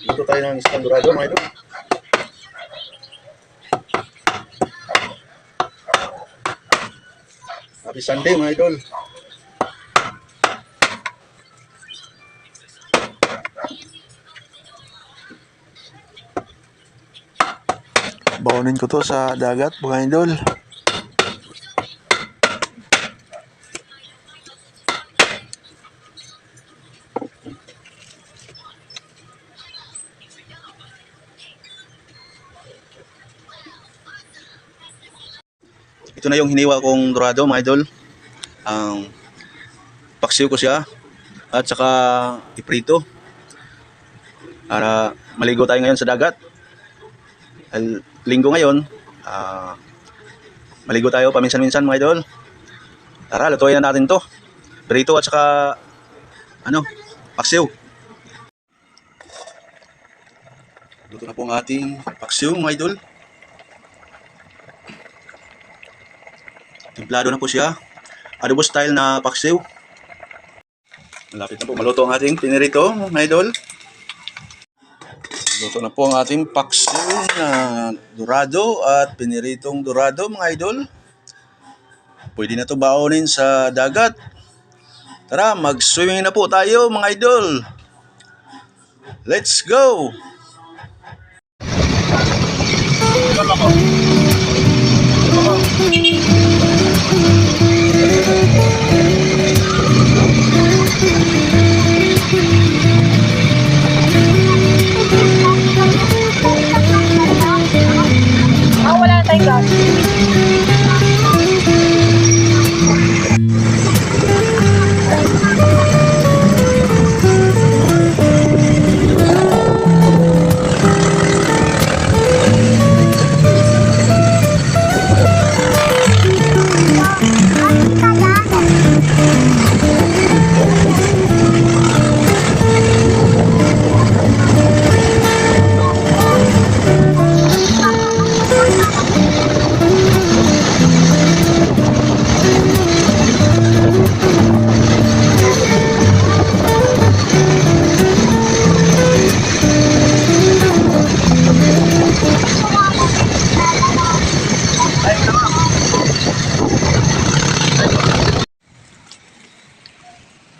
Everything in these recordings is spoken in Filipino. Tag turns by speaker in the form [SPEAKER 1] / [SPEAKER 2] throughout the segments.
[SPEAKER 1] Dito tayo ng isang dorado mga idol. Happy Sunday mga idol. Baunin ko to sa dagat mga idol. Ito na yung hiniwa kong dorado mga idol. Paksiw ko siya at saka iprito para maligo tayo ngayon sa dagat. Linggo ngayon, maligo tayo paminsan-minsan mga idol. Tara, lutuin na natin to. Prito at saka paksiw. Luto na po ang ating paksiw mga idol. Templado na po siya. Adobo style na paksiw. Malapit na po maluto ang ating pinirito mga idol. Luto na po ang ating paksiw na dorado at piniritong dorado mga idol. Pwede na ito baonin sa dagat. Tara, mag-swimming na po tayo mga idol. Let's go!
[SPEAKER 2] Wala tayong gas.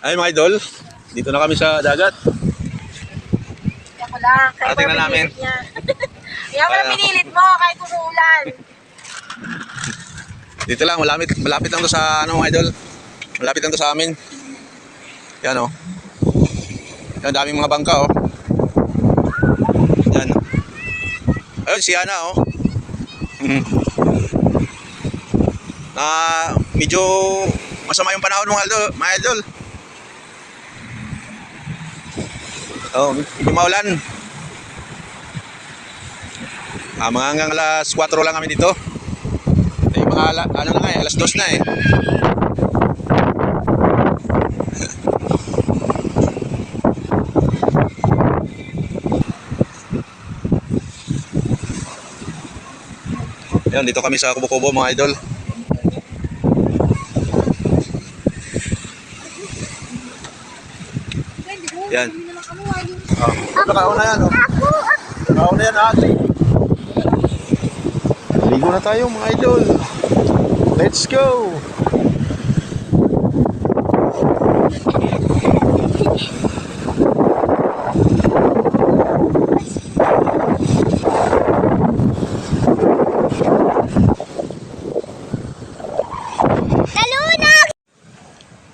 [SPEAKER 1] Ay mga idol, dito na kami sa dagat.
[SPEAKER 2] Ako lang.
[SPEAKER 1] Ating na namin.
[SPEAKER 2] Kaya pala pinilit mo kahit umuulan.
[SPEAKER 1] Dito lang, malapit lang to sa mga idol. Malapit lang to sa amin. Yan oh. Yan, daming mga bangka oh. Yan. Ayun si Ana oh. Medyo masama yung panahon mga idol. Oh, medyo maulan. Mga hanggang alas 4 lang kami dito. Mga na nga alas 2 na eh. Yan, dito kami sa Kubo-Kubo mga idol. Yan. Nakauna yan oh. Nakauna yan ate. Ligo na tayo mga idol. Let's go.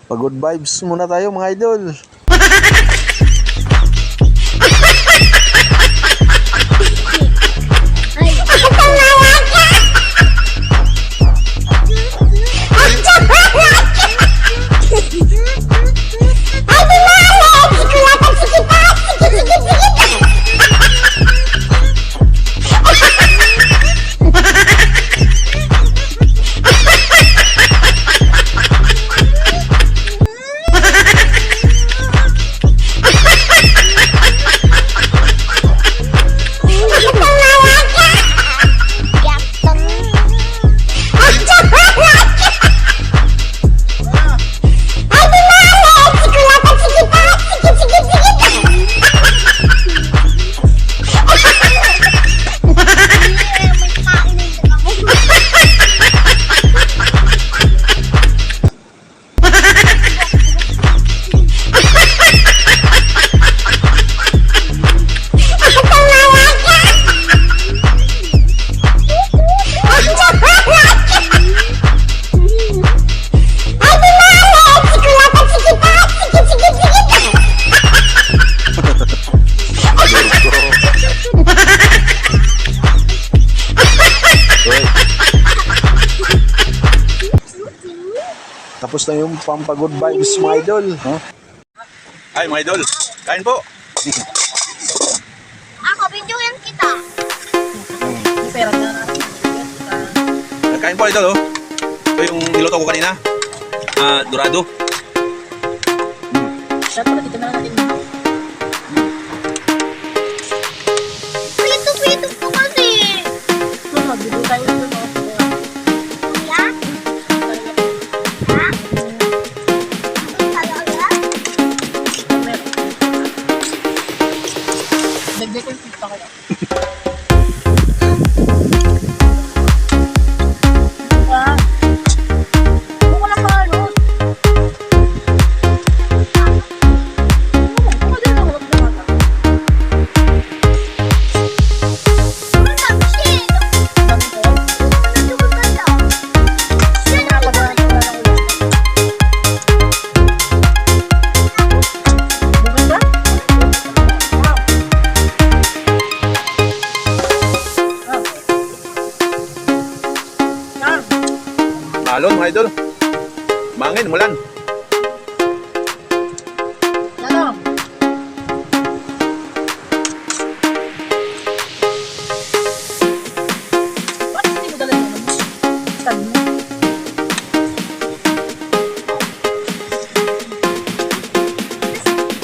[SPEAKER 1] Pagod vibes muna tayo mga idol. yung pampagood vibes mga idol. Huh? Ay mga idol, kain po.
[SPEAKER 2] Ako, videoyan kita. Pera na natin.
[SPEAKER 1] Kain po idol oh. Ito yung niluto ko kanina. Dorado.
[SPEAKER 2] Shot pala, dito na natin. Pito po kasi. Magbibigay tayo ito. Kuya? Ha? Talaga? Dagdag ko yung pito ko.
[SPEAKER 1] Alon mga idol. Mangin, mulan.
[SPEAKER 2] Ano? Bakit hindi mo dala yung ano mo? Stand mo.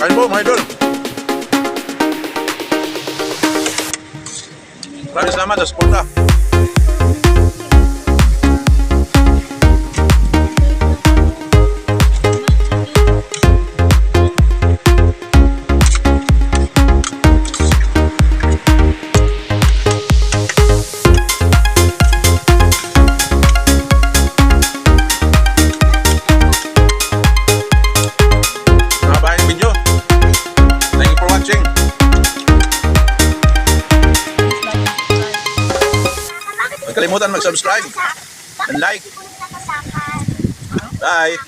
[SPEAKER 1] Kain po mga idol. Maraming salamat sa suporta. Huwag kalimutan mag-subscribe and like. Bye!